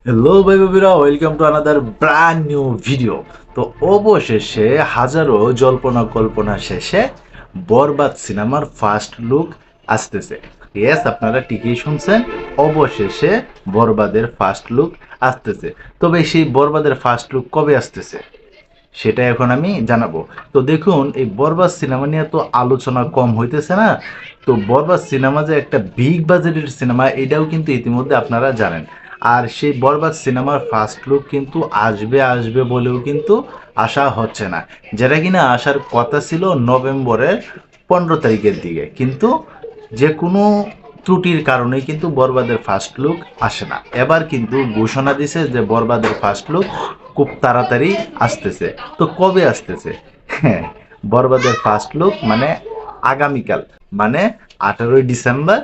Hello ভাই বাবিরা, welcome to another brand new video. তো অবশেষে হাজারো জল্পনা কল্পনা শেষে বরবাদ সিনেমার ফার্স্ট লুক আসতেছে। ইয়েস, আপনারা ঠিকই শুনছেন, অবশেষে বরবাদের ফার্স্ট লুক আসতেছে। তবে সেই বরবাদের ফার্স্ট লুক কবে আসতেছে সেটা এখন আমি জানাবো। তো দেখুন, এই বরবাদ সিনেমা নিয়ে তো আলোচনা কম হইতেছে না। তো বরবাদ সিনেমা যে একটা বিগ বাজেটের সিনেমা, এটাও কিন্তু ইতিমধ্যে আপনারা জানেন। আর সেই বরবাদ সিনেমার ফার্স্ট লুক কিন্তু আসবে আসবে বলেও কিন্তু আশা হচ্ছে না, যেটা কিনা আসার কথা ছিল নভেম্বরের 15 তারিখের দিকে, কিন্তু যে কোনো ত্রুটির কারণেই কিন্তু বরবাদের ফার্স্ট লুক আসে না। এবার কিন্তু ঘোষণা দিছে যে বরবাদের ফার্স্ট লুক খুব তাড়াতাড়ি আসতেছে। তো কবে আসতেছে? হ্যাঁ, বরবাদের ফার্স্ট লুক মানে আগামীকাল, মানে 18ই ডিসেম্বর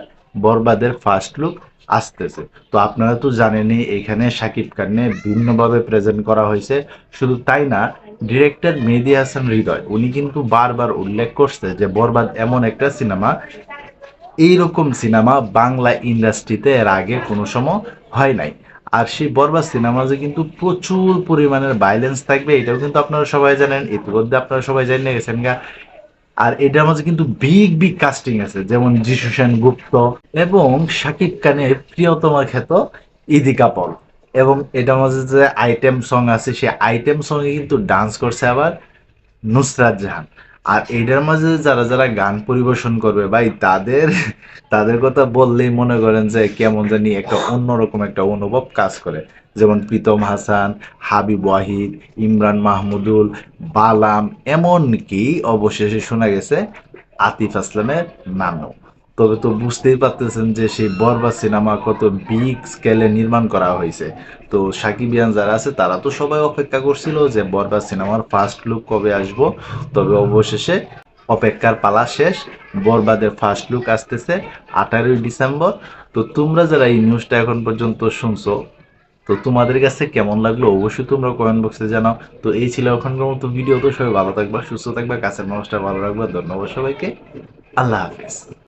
বরবাদের ফার্স্ট লুক আসতেছে। তো আপনারা তো জানেনই, এখানে শাকিব খানকে ভিন্নভাবে প্রেজেন্ট করা হয়েছে। শুধু তাই না, ডিরেক্টর মেহেদী হাসান হৃদয় উনি কিন্তু বারবার উল্লেখ করছে যে বরবাদ এমন একটা সিনেমা, এইরকম সিনেমা বাংলা ইন্ডাস্ট্রিতে এর আগে কোনো সময় হয় নাই। আর সেই বরবাদ সিনেমা যে কিন্তু প্রচুর পরিমাণের ভাইলেন্স থাকবে, এটাও কিন্তু আপনারা সবাই জানেন, ইতিমধ্যে আপনারা সবাই জেনে গেছেন গা। আর এটার মাঝে কিন্তু বিগ বিগ কাস্টিং আছে, যেমন যিশু সেনগুপ্ত এবং শাকিব খানের প্রিয়তমা খ্যাত ইদিকা পল। এবং এটার মাঝে যে আইটেম সং আছে, সেই আইটেম সঙ্গে কিন্তু ডান্স করছে আবার নুসরাত জাহান। আর এইটার মাঝে যারা যারা গান পরিবেশন করবে ভাই, তাদের তাদের কথা বললেই মনে করেন যে কেমন জানি একটা অন্যরকম একটা অনুভব কাজ করে। যেমন প্রীতম হাসান, হাবিব ওয়াহিদ, ইমরান মাহমুদুল, বালাম, এমনকি অবশেষে শোনা গেছে আতিফ আসলামের নামও। তবে তো বুঝতেই পারতেছেন যে সেই বরবাদ সিনেমা কত বিগ স্কেলে নির্মাণ করা হয়েছে। তো সাকিবিয়ান যারা আছে তারা তো সবাই অপেক্ষা করছিল যে বরবাদ সিনেমার ফার্স্ট লুক কবে আসবো। তবে অবশেষে অপেক্ষার পালা শেষ, বরবাদের ফার্স্ট লুক আসতেছে 18ই ডিসেম্বর। তো তোমরা যারা এই নিউজটা এখন পর্যন্ত শুনছো, তো তোমাদের কাছে কেমন লাগলো অবশ্যই তোমরা কমেন্ট বক্সে জানাও। তো এই ছিল এখনকার মতো ভিডিও। তো সবাই ভালো থাকবা, সুস্থ থাকবা, কাছের মানুষটা ভালো রাখবা। ধন্যবাদ সবাইকে। আল্লাহ হাফিজ।